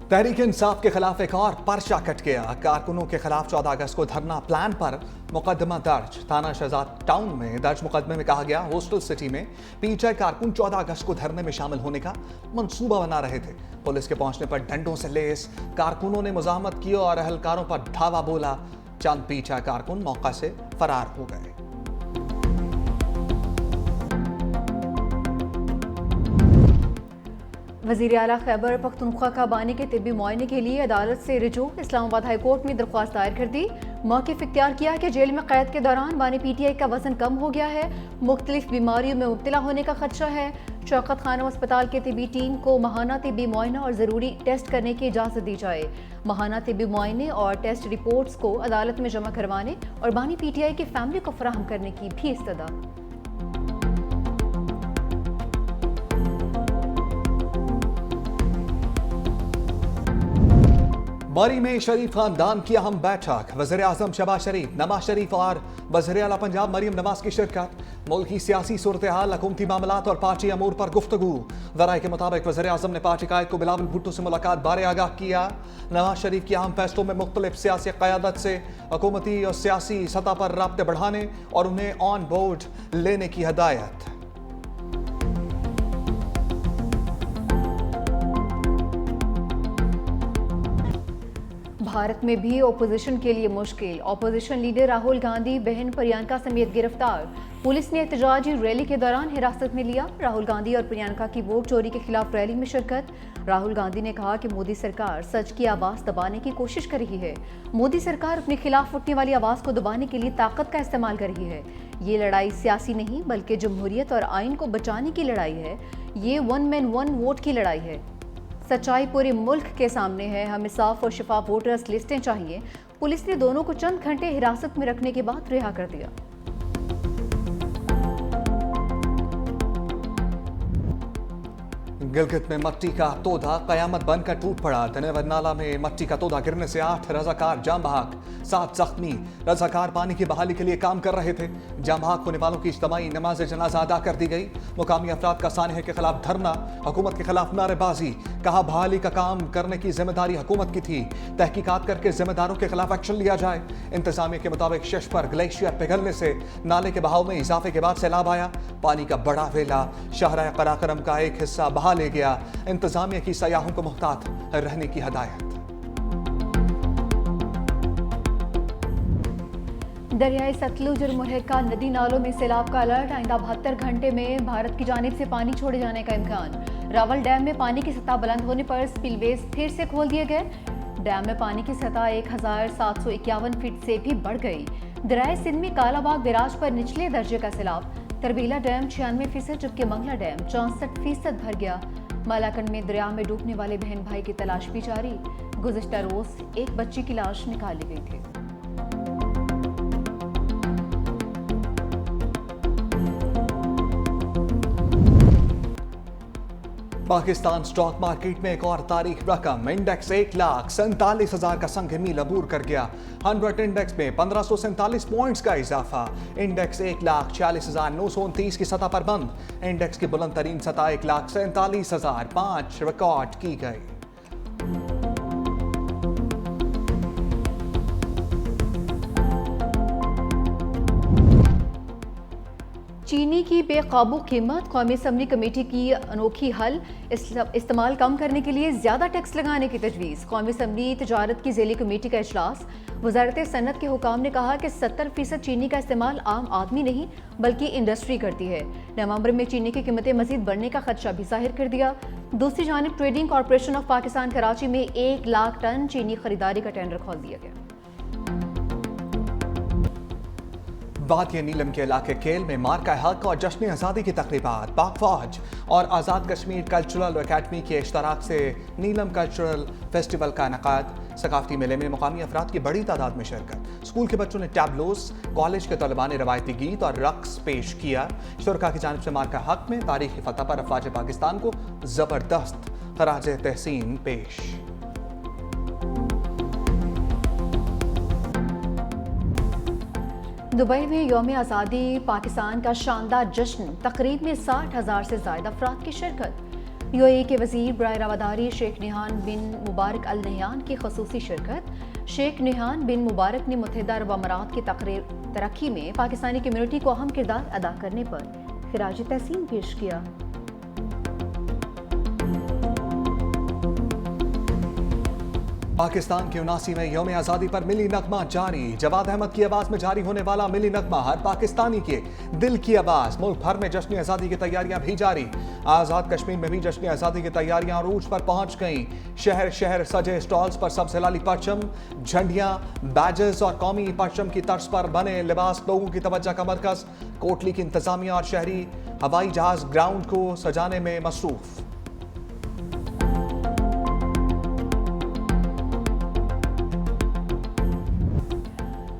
तहरीक इंसाफ के खिलाफ एक और पर्चा कट गया। कारकुनों के खिलाफ 14 अगस्त को धरना प्लान पर मुकदमा दर्ज। थाना शहजाद टाउन में दर्ज मुकदमे में कहा गया, होस्टल सिटी में पीटीआई कारकुन 14 अगस्त को धरने में शामिल होने का मंसूबा बना रहे थे। पुलिस के पहुंचने पर डंडों से लेस कारकुनों ने मुजाहमत की और अहलकारों पर धावा बोला। चंद पीटीआई कारकुन मौका से फरार हो गए। वज़ीर आला खैबर पख्तूनख्वा का बानी के तिब्बी मुआयने के लिए अदालत से रिजू। इस्लामाबाद हाई कोर्ट में दरख्वास्त दायर कर दी। मौक़िफ़ इख्तियार किया कि जेल में कैद के दौरान बानी पीटीआई का वजन कम हो गया है, मुख्तलिफ बीमारियों में मुब्तला होने का खदशा है। शौकत खानम अस्पताल के तिब्बी टीम को माहाना तिब्बी मुआयना और ज़रूरी टेस्ट करने की इजाज़त दी जाए। माहाना तिब्बी मुआयने और टेस्ट रिपोर्ट्स को अदालत में जमा करवाने और बानी पीटीआई की फैमिली को फराहम करने की भी इस्तदा। मरी में शरीफ खानदान की अहम बैठक। वज़ीर आज़म शहबाज शरीफ, नवाज शरीफ और वज़ीर आला पंजाब मरियम नवाज की शिरकत। मुल्क की सियासी सूरत हाल, हुकूमती मामलात और पार्टी अमूर पर गुफ्तगू। ज़राए के मुताबिक वज़ीर आज़म ने पार्टी कायद को बिलावल भुट्टो से मुलाकात बारे आगाह किया। नवाज शरीफ की अहम फैसलों में मुख्तलिफ सियासी क़यादत से हुकूमती और सियासी सतह पर राब्ते बढ़ाने और उन्हें ऑन बोर्ड लेने की हदायत। भारत में भी ओपोजिशन के लिए मुश्किल। ओपोजिशन लीडर राहुल गांधी बहन प्रियंका समेत गिरफ्तार। पुलिस ने एहतजाजी रैली के दौरान हिरासत में लिया। राहुल गांधी और प्रियंका की वोट चोरी के खिलाफ रैली में शिरकत। राहुल गांधी ने कहा कि मोदी सरकार सच की आवाज़ दबाने की कोशिश कर रही है। मोदी सरकार अपने खिलाफ उठने वाली आवाज़ को दबाने के लिए ताकत का इस्तेमाल कर रही है। ये लड़ाई सियासी नहीं बल्कि जमहूरियत और आइन को बचाने की लड़ाई है। ये वन मैन वन वोट की लड़ाई है। सच्चाई पूरे मुल्क के सामने है। हमें साफ और शफाफ वोटर्स लिस्टें चाहिए। पुलिस ने दोनों को चंद घंटे हिरासत में रखने के बाद रिहा कर दिया। गिलगित में मट्टी का तोदा कयामत बनकर टूट पड़ा। धनेवर नाला में मट्टी का तोदा गिरने से 8 रजाकार जाम बहक, 7 जख्मी। रजाकार पानी की बहाली के लिए काम कर रहे थे। जाम बहक होने वालों की इज्तिमाई नमाज जनाजा अदा कर दी गई। मुकामी अफराद का सानहे के खिलाफ धरना, हुकूमत के खिलाफ नारेबाजी। कहा बहाली का काम करने की जिम्मेदारी हुकूमत की थी। तहकीकात करके जिम्मेदारों के खिलाफ एक्शन लिया जाए। इंतजामिया के मुताबिक शश पर ग्लेशियर पिघलने से नाले के बहाव में इजाफे के बाद सैलाब आया। पानी का बड़ा वेला शाहराह कराकरम का एक हिस्सा बहा ले गया। इंतजामिया की सयाहों को मुहतात रहने की हदायत। दरियाई सतलुज और मुरहका नदी नालों में सैलाब का अलर्ट। आइंदा 72 घंटे में भारत की जानिब से पानी छोड़े जाने का इम्कान। रावल डैम में पानी की सतह बुलंद होने पर स्पिलवेज फिर से खोल दिए गए। डैम में पानी की सतह 1751 फीट से भी बढ़ गई। दरियाई सिंध में कालाबाग बैराज पर निचले दर्जे का सैलाब। तरबीला डैम 96%, जबकि मंगला डैम 64% भर गया। मालाकंड में दरिया में डूबने वाले बहन भाई की तलाश भी जारी। गुज़िश्ता रोज एक बच्ची की लाश निकाली गई थी। पाकिस्तान स्टॉक मार्केट में एक और तारीख रकम। इंडेक्स 1,47,000 का संग मील अबूर कर गया। 100 इंडेक्स में 1547 पॉइंट्स का इजाफा। इंडेक्स 1,46,929 की सतह पर बंद। इंडेक्स की बुलंद तरीन सतह 1,47,005 रिकॉर्ड की गई। चीनी की बेकाबू कीमत। कौमी असम्बली कमेटी की अनोखी हल। इस्तेमाल कम करने के लिए ज़्यादा टैक्स लगाने की तजवीज़। कौमी असम्बली तजारत की ज़ेली कमेटी का इजलास। वजारत सनत के हुकाम ने कहा कि 70% चीनी का इस्तेमाल आम आदमी नहीं बल्कि इंडस्ट्री करती है। नवंबर में चीनी की कीमतें मजीद बढ़ने का खदशा भी जाहिर कर दिया। दूसरी जानिब trading corporation of Pakistan Karachi में 1 लाख टन चीनी खरीदारी का टेंडर खोल दिया गया। वादिया नीलम के इलाके केल में मार्का हक और जश्न आज़ादी की तकरीबात। पाक फौज और आज़ाद कश्मीर कल्चरल अकेडमी के इश्तराक से नीलम कल्चरल फेस्टिवल का इनेकाद। सकाफती मेले में मुकामी अफराद की बड़ी तादाद में शिरकत। स्कूल के बच्चों ने टैबलोस, कॉलेज के तलबा ने रवायती गीत और रक्स पेश किया। शुरका की जानिब से मार्का हक में तारीखी फतह पर अफवाज पाकिस्तान को ज़बरदस्त खराज तहसीन पेश। दुबई में यौम आज़ादी पाकिस्तान का शानदार जश्न। तकरीब में 60,000 से ज़ायद अफराद की शिरकत। यूएई के वजीर बराए रवादारी शेख निहान बिन मुबारक अल नहयान की खसूसी शिरकत। शेख निहान बिन मुबारक ने मुत्तहिदा अरब अमारात की तरक्की में पाकिस्तानी कम्युनिटी को अहम किरदार अदा करने पर खिराज तहसीन पेश किया। पाकिस्तान की 79 में यौम आज़ादी पर मिली नगमा जारी। जवाद अहमद की आवाज़ में जारी होने वाला मिली नगमा हर पाकिस्तानी के दिल की आवाज़। मुल्क भर में जश्न आज़ादी की तैयारियां भी जारी। आज़ाद कश्मीर में भी जश्न आज़ादी की तैयारियां अरूज पर पहुंच गईं। शहर शहर सजे स्टॉल्स पर सबसे लाली परचम, झंडियां, बैजेस और कौमी परचम की तर्ज पर बने लिबास लोगों की तवज्जो का मरकज। कोटली की इंतजामिया और शहरी हवाई जहाज ग्राउंड को सजाने में मसरूफ।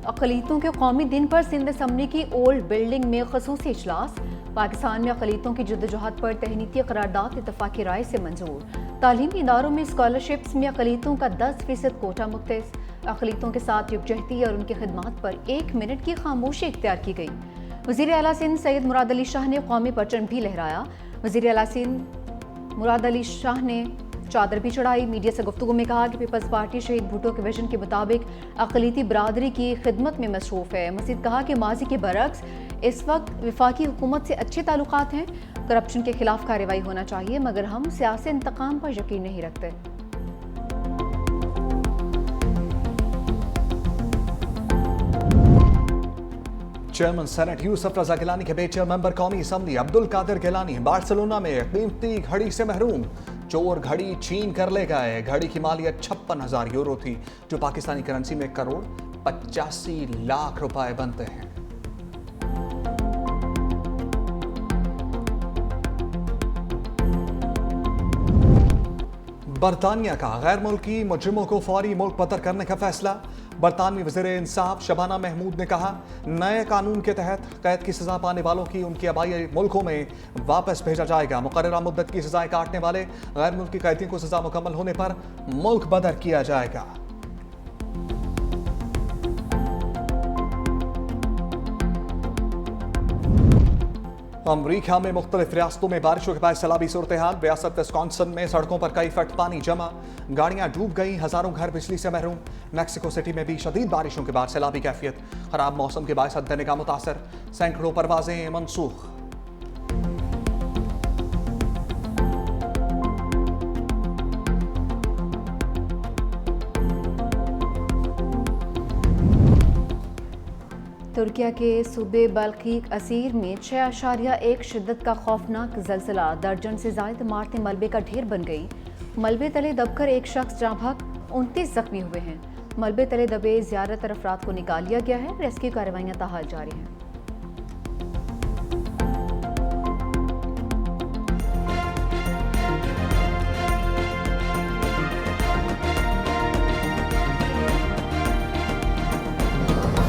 अक़लियतों के कौमी दिन पर सिंध असम्बली की ओल्ड बिल्डिंग में ख़ुसूसी इजलास। पाकिस्तान में अक़लियतों की जद्दोजहद पर तहनीती करारदाद इत्तफ़ाक़ी राय से मंजूर। तालीमी इदारों में स्कॉलरशिप्स में अक़लियतों का 10% कोटा मुख्तस। अक़लियतों के साथ यकजहती और उनकी खिदमत पर 1 मिनट की खामोशी इख्तियार की गई। वज़ीर आला सिंध सैयद मुराद अली शाह ने कौमी परचम भी लहराया। वज़ीर आला सिंध मुराद अली शाह ने चादर भी चढ़ाई। मीडिया से गुफ्तगू में कहा कि पीपल्स पार्टी शहीद भुट्टो के विजन के मुताबिक अक़लियती बरादरी की खिदमत में मसरूफ़ है। मज़ीद कहा कि माजी के बरक्स इस वक्त वफाकी हुकूमत से अच्छे ताल्लुकात हैं। करप्शन के खिलाफ कार्रवाई होना चाहिए, मगर हम सियासी इंतकाम पर यकीन नहीं रखते। चेयरमैन सेनेट यूसुफ रजा गिलानी के बेटे और मेंबर कौमी असम्बली अब्दुल कादिर गिलानी बार्सिलोना में कीमती घड़ी से महरूम। चोर घड़ी छीन कर ले गए। घड़ी की मालियत 56,000 यूरो थी, जो पाकिस्तानी करेंसी में करोड़ 85 लाख रुपए बनते हैं। बरतानिया का गैर मुल्की मुजरिमों को फौरी मुल्क बदर करने का फैसला। बरतानवी वज़ीर इंसाफ शबाना महमूद ने कहा, नए कानून के तहत कैद की सजा पाने वालों की उनके आबाई मुल्कों में वापस भेजा जाएगा। मुकर्ररा मुद्दत की सजाएं काटने वाले गैर मुल्की कैदियों को सजा मुकम्मल होने पर मुल्क बदर किया जाएगा। अमरीका में मुख्तलिफ रियासतों में बारिशों के बाद सैलाबी सूरत हाल। रियासत विस्कॉन्सिन में सड़कों पर कई फट पानी जमा, गाड़ियां डूब गई, हजारों घर बिजली से महरूम। मैक्सिको सिटी में भी शदीद बारिशों के बाद सैलाबी कैफियत। खराब मौसम के बायस निगाह मुतासर, सैकड़ों परवाजें मनसूख। तुर्किया के सूबे बल्कीक असीर में 6.1 शिद्दत का खौफनाक जलजिला। दर्जन से ज्यादा इमारतें मलबे का ढेर बन गई। मलबे तले दबकर एक शख्स जाँ बहक, 29 जख्मी हुए हैं। मलबे तले दबे ज्यादातर अफराद को निकाल लिया गया है। रेस्क्यू कार्रवाइयां ताहाल जारी हैं।